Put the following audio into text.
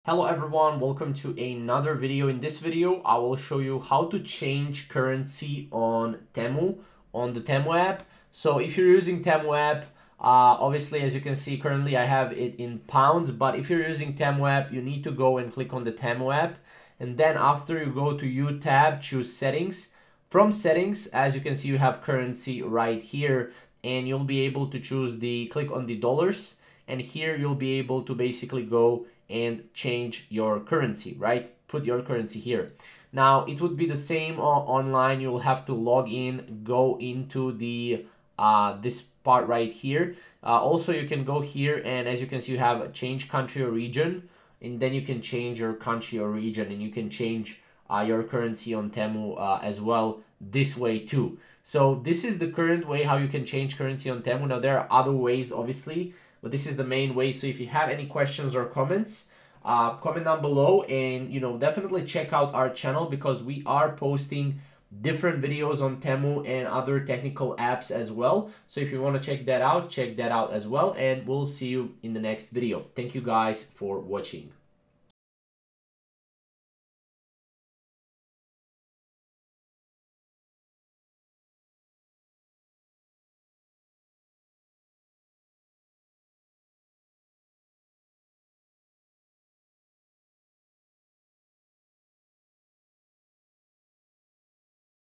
Hello everyone, welcome to another video. In this video, I will show you how to change currency on Temu, on the Temu app. So if you're using Temu app, obviously as you can see currently I have it in pounds, but if you're using Temu app, you need to go and click on the Temu app. And then after you go to U tab, choose settings. From settings, as you can see, you have currency right here and you'll be able to choose click on the dollars. And here you'll be able to basically go and change your currency, right? Put your currency here. Now it would be the same online. You'll have to log in, go into the this part right here. Also you can go here and as you can see you have change country or region, and then you can change your country or region, and you can change your currency on Temu as well this way too. So this is the current way how you can change currency on Temu. Now there are other ways obviously, but this is the main way. So if you have any questions or comments, comment down below, and definitely check out our channel because we are posting different videos on Temu and other technical apps as well. So if you want to check that out as well, and we'll see you in the next video. Thank you guys for watching.